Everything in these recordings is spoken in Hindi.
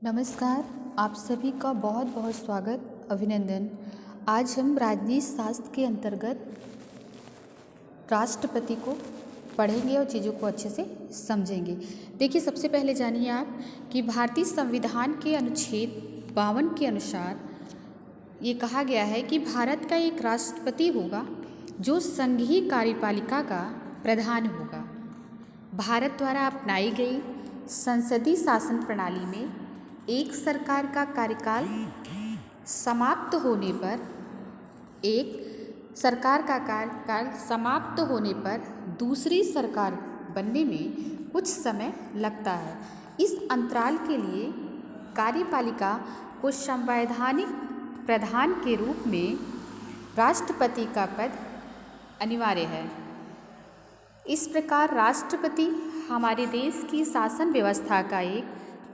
नमस्कार। आप सभी का बहुत बहुत स्वागत, अभिनंदन। आज हम राजनीति शास्त्र के अंतर्गत राष्ट्रपति को पढ़ेंगे और चीज़ों को अच्छे से समझेंगे। देखिए, सबसे पहले जानिए आप कि भारतीय संविधान के अनुच्छेद 52 के अनुसार ये कहा गया है कि भारत का एक राष्ट्रपति होगा जो संघीय कार्यपालिका का प्रधान होगा। भारत द्वारा अपनाई गई संसदीय शासन प्रणाली में एक सरकार का कार्यकाल समाप्त होने पर दूसरी सरकार बनने में कुछ समय लगता है। इस अंतराल के लिए कार्यपालिका को संवैधानिक प्रधान के रूप में राष्ट्रपति का पद अनिवार्य है। इस प्रकार राष्ट्रपति हमारे देश की शासन व्यवस्था का एक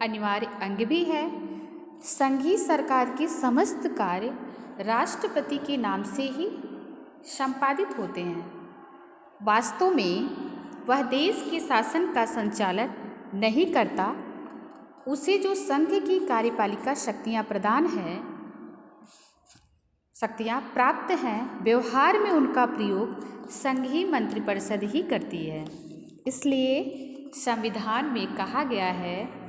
अनिवार्य अंग भी है। संघीय सरकार के समस्त कार्य राष्ट्रपति के नाम से ही संपादित होते हैं। वास्तव में वह देश के शासन का संचालन नहीं करता। उसे जो संघ की कार्यपालिका शक्तियाँ प्राप्त हैं, व्यवहार में उनका प्रयोग संघीय मंत्रिपरिषद ही करती है। इसलिए संविधान में कहा गया है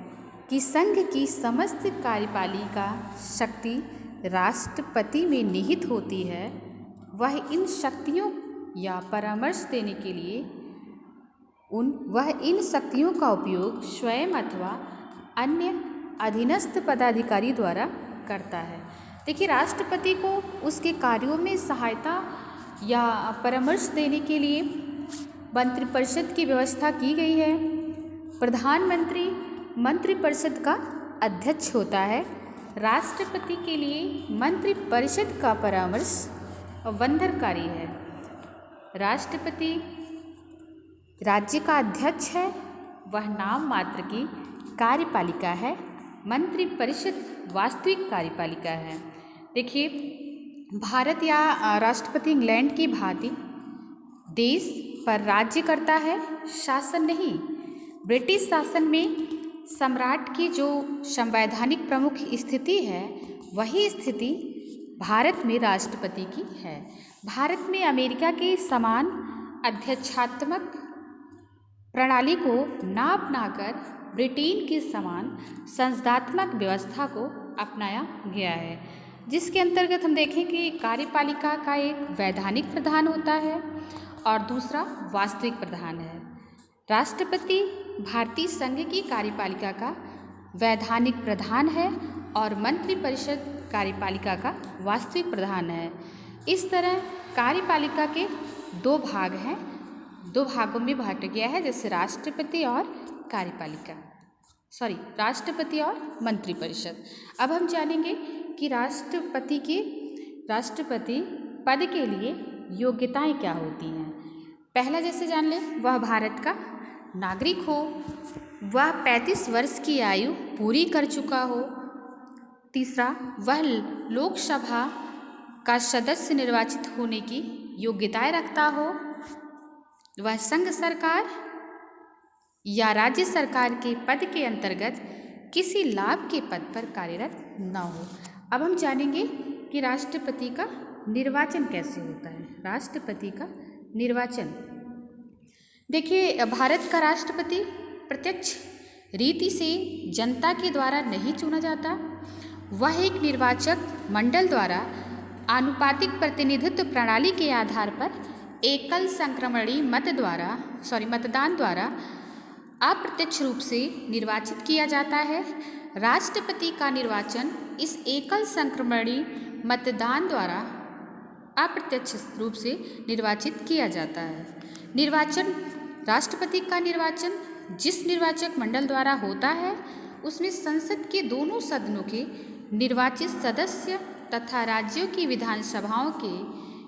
कि संघ की समस्त कार्यपालिका शक्ति राष्ट्रपति में निहित होती है। वह इन शक्तियों या परामर्श देने के लिए इन शक्तियों का उपयोग स्वयं अथवा अन्य अधीनस्थ पदाधिकारी द्वारा करता है। देखिए, राष्ट्रपति को उसके कार्यों में सहायता या परामर्श देने के लिए मंत्रिपरिषद की व्यवस्था की गई है। प्रधानमंत्री मंत्रिपरिषद का अध्यक्ष होता है। राष्ट्रपति के लिए मंत्रिपरिषद का परामर्श बंधनकारी है। राष्ट्रपति राज्य का अध्यक्ष है। वह नाम मात्र की कार्यपालिका है। मंत्रिपरिषद वास्तविक कार्यपालिका है। देखिए, भारत या राष्ट्रपति इंग्लैंड की भांति देश पर राज्य करता है, शासन नहीं। ब्रिटिश शासन में सम्राट की जो संवैधानिक प्रमुख स्थिति है, वही स्थिति भारत में राष्ट्रपति की है। भारत में अमेरिका के समान अध्यक्षात्मक प्रणाली को ना अपनाकर ब्रिटेन के समान संसदात्मक व्यवस्था को अपनाया गया है, जिसके अंतर्गत हम देखें कि कार्यपालिका का एक वैधानिक प्रधान होता है और दूसरा वास्तविक प्रधान है। राष्ट्रपति भारतीय संघ की कार्यपालिका का वैधानिक प्रधान है और मंत्रिपरिषद कार्यपालिका का वास्तविक प्रधान है। इस तरह कार्यपालिका के दो भाग हैं, दो भागों में बांटा गया है, जैसे राष्ट्रपति और मंत्रिपरिषद। अब हम जानेंगे कि राष्ट्रपति पद के लिए योग्यताएं क्या होती हैं। पहला जैसे जान लें, वह भारत का नागरिक हो, वह 35 वर्ष की आयु पूरी कर चुका हो। तीसरा, वह लोकसभा का सदस्य निर्वाचित होने की योग्यताएं रखता हो। वह संघ सरकार या राज्य सरकार के पद के अंतर्गत किसी लाभ के पद पर कार्यरत न हो। अब हम जानेंगे कि राष्ट्रपति का निर्वाचन कैसे होता है। राष्ट्रपति का निर्वाचन, देखिए, भारत का राष्ट्रपति प्रत्यक्ष रीति से जनता के द्वारा नहीं चुना जाता। वह एक निर्वाचक मंडल द्वारा आनुपातिक प्रतिनिधित्व प्रणाली के आधार पर एकल संक्रमणीय मतदान द्वारा अप्रत्यक्ष रूप से निर्वाचित किया जाता है। राष्ट्रपति का निर्वाचन इस एकल संक्रमणीय मतदान द्वारा अप्रत्यक्ष रूप से निर्वाचित किया जाता है। राष्ट्रपति का निर्वाचन जिस निर्वाचक मंडल द्वारा होता है, उसमें संसद के दोनों सदनों के निर्वाचित सदस्य तथा राज्यों की विधानसभाओं के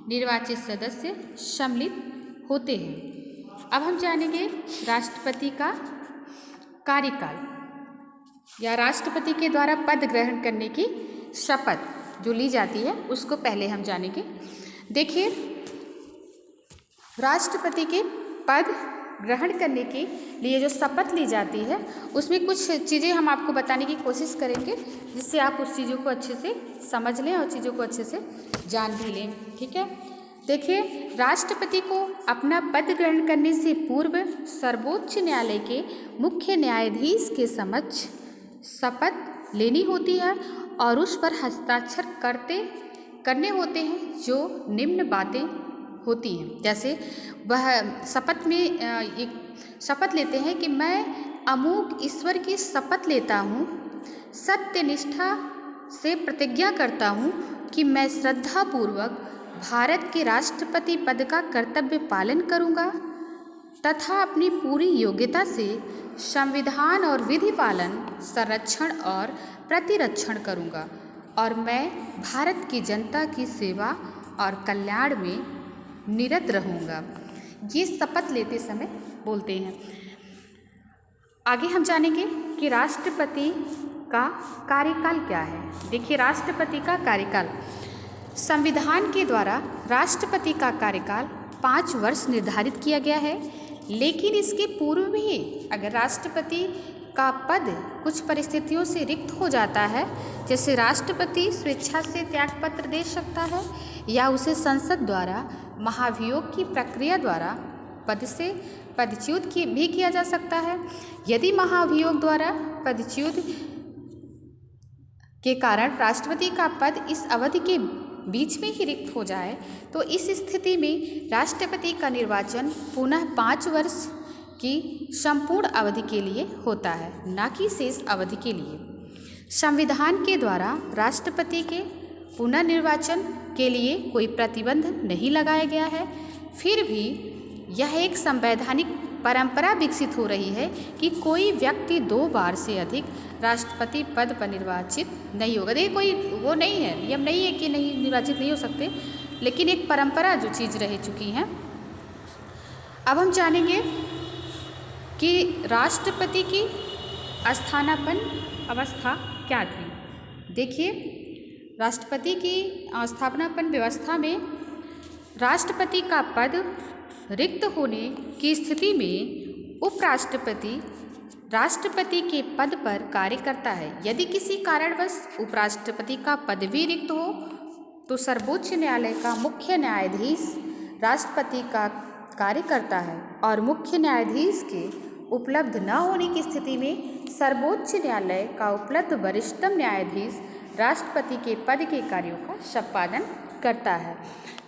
निर्वाचित सदस्य सम्मिलित होते हैं। अब हम जानेंगे राष्ट्रपति का कार्यकाल या राष्ट्रपति के द्वारा पद ग्रहण करने की शपथ जो ली जाती है, उसको पहले हम जानेंगे। देखिए, राष्ट्रपति के पद ग्रहण करने के लिए जो शपथ ली जाती है उसमें कुछ चीज़ें हम आपको बताने की कोशिश करेंगे, जिससे आप उस चीज़ों को अच्छे से समझ लें और चीज़ों को अच्छे से जान भी लें। ठीक है, देखिए, राष्ट्रपति को अपना पद ग्रहण करने से पूर्व सर्वोच्च न्यायालय के मुख्य न्यायाधीश के समक्ष शपथ लेनी होती है और उस पर हस्ताक्षर करने होते हैं जो निम्न बातें होती हैं। जैसे वह शपथ में एक शपथ लेते हैं कि मैं अमूक ईश्वर की शपथ लेता हूँ, सत्यनिष्ठा से प्रतिज्ञा करता हूँ कि मैं श्रद्धापूर्वक भारत के राष्ट्रपति पद का कर्तव्य पालन करूँगा तथा अपनी पूरी योग्यता से संविधान और विधि पालन, संरक्षण और प्रतिरक्षण करूँगा और मैं भारत की जनता की सेवा और कल्याण में निरत रहूँगा। ये शपथ लेते समय बोलते हैं। आगे हम जानेंगे कि राष्ट्रपति का कार्यकाल क्या है। देखिए, राष्ट्रपति का कार्यकाल, संविधान के द्वारा राष्ट्रपति का कार्यकाल 5 वर्ष निर्धारित किया गया है, लेकिन इसके पूर्व भी अगर राष्ट्रपति का पद कुछ परिस्थितियों से रिक्त हो जाता है, जैसे राष्ट्रपति स्वेच्छा से त्यागपत्र दे सकता है या उसे संसद द्वारा महाभियोग की प्रक्रिया द्वारा पद से पदच्युत भी किया जा सकता है। यदि महाभियोग द्वारा पदच्युत के कारण राष्ट्रपति का पद इस अवधि के बीच में ही रिक्त हो जाए तो इस स्थिति में राष्ट्रपति का निर्वाचन पुनः 5 वर्ष की संपूर्ण अवधि के लिए होता है, न कि शेष अवधि के लिए। संविधान के द्वारा राष्ट्रपति के पुनर्निर्वाचन के लिए कोई प्रतिबंध नहीं लगाया गया है, फिर भी यह एक संवैधानिक परंपरा विकसित हो रही है कि कोई व्यक्ति 2 बार से अधिक राष्ट्रपति पद पर निर्वाचित नहीं होगा। देखिए, कोई वो नहीं है, नियम नहीं है कि नहीं निर्वाचित नहीं हो सकते, लेकिन एक परंपरा जो चीज़ रह चुकी है। अब हम जानेंगे कि राष्ट्रपति की स्थानापन्न अवस्था क्या थी। देखिए, राष्ट्रपति की स्थापनापन्न व्यवस्था में राष्ट्रपति का पद रिक्त होने की स्थिति में उपराष्ट्रपति राष्ट्रपति के पद पर कार्य करता है। यदि किसी कारणवश उपराष्ट्रपति का पद भी रिक्त हो तो सर्वोच्च न्यायालय का मुख्य न्यायाधीश राष्ट्रपति का कार्य करता है और मुख्य न्यायाधीश के उपलब्ध न होने की स्थिति में सर्वोच्च न्यायालय का उपलब्ध वरिष्ठतम न्यायाधीश राष्ट्रपति के पद के कार्यों का संपादन करता है।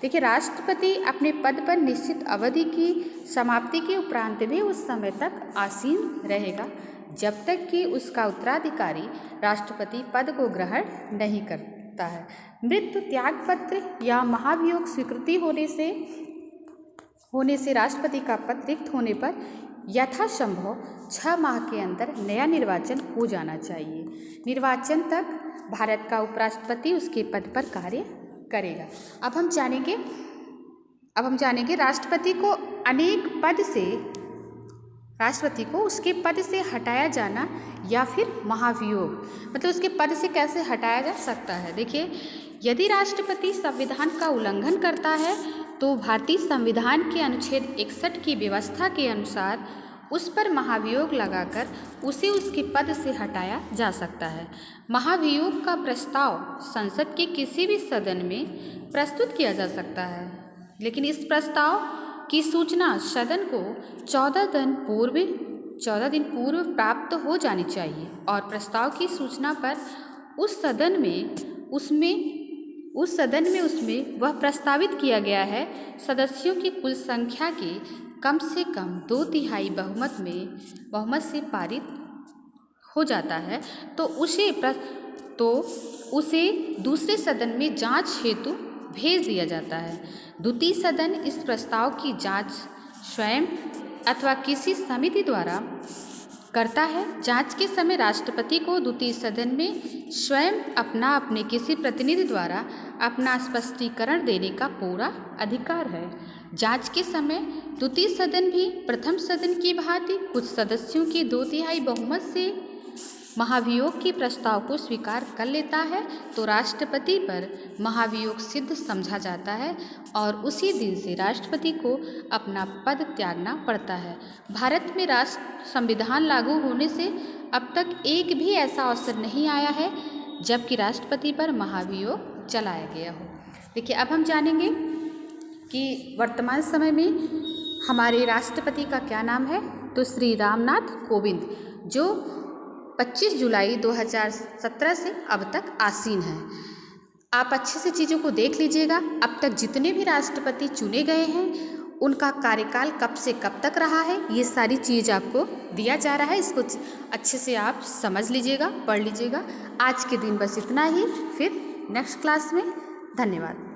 देखिए, राष्ट्रपति अपने पद पर निश्चित अवधि की समाप्ति के उपरांत भी उस समय तक आसीन रहेगा जब तक कि उसका उत्तराधिकारी राष्ट्रपति पद को ग्रहण नहीं करता है। मृत्यु, त्यागपत्र या महाभियोग स्वीकृति होने से राष्ट्रपति का पद रिक्त होने पर यथासंभव 6 माह के अंदर नया निर्वाचन हो जाना चाहिए। निर्वाचन तक भारत का उपराष्ट्रपति उसके पद पर कार्य करेगा। अब हम जानेंगे राष्ट्रपति को उसके पद से हटाया जाना या फिर महाभियोग, मतलब उसके पद से कैसे हटाया जा सकता है। देखिए, यदि राष्ट्रपति संविधान का उल्लंघन करता है तो भारतीय संविधान के अनुच्छेद 61 की व्यवस्था के अनुसार उस पर महाभियोग लगाकर उसे उसके पद से हटाया जा सकता है। महाभियोग का प्रस्ताव संसद के किसी भी सदन में प्रस्तुत किया जा सकता है, लेकिन इस प्रस्ताव की सूचना सदन को 14 दिन पूर्व प्राप्त हो जानी चाहिए और प्रस्ताव की सूचना पर उस सदन में उसमें वह प्रस्तावित किया गया है सदस्यों की कुल संख्या के कम से कम 2/3 बहुमत से पारित हो जाता है तो उसे दूसरे सदन में जांच हेतु भेज दिया जाता है। द्वितीय सदन इस प्रस्ताव की जांच स्वयं अथवा किसी समिति द्वारा करता है। जांच के समय राष्ट्रपति को द्वितीय सदन में स्वयं अपने किसी प्रतिनिधि द्वारा अपना स्पष्टीकरण देने का पूरा अधिकार है। जांच के समय द्वितीय सदन भी प्रथम सदन की भांति कुछ सदस्यों की 2/3 बहुमत से महाभियोग के प्रस्ताव को स्वीकार कर लेता है तो राष्ट्रपति पर महाभियोग सिद्ध समझा जाता है और उसी दिन से राष्ट्रपति को अपना पद त्यागना पड़ता है। भारत में राष्ट्र संविधान लागू होने से अब तक एक भी ऐसा अवसर नहीं आया है जबकि राष्ट्रपति पर महाभियोग चलाया गया हो। देखिए, अब हम जानेंगे कि वर्तमान समय में हमारे राष्ट्रपति का क्या नाम है। तो श्री रामनाथ कोविंद, जो 25 जुलाई 2017 से अब तक आसीन हैं। आप अच्छे से चीज़ों को देख लीजिएगा। अब तक जितने भी राष्ट्रपति चुने गए हैं उनका कार्यकाल कब से कब तक रहा है, ये सारी चीज़ आपको दिया जा रहा है। इसको अच्छे से आप समझ लीजिएगा, पढ़ लीजिएगा। आज के दिन बस इतना ही, फिर नेक्स्ट क्लास में। धन्यवाद।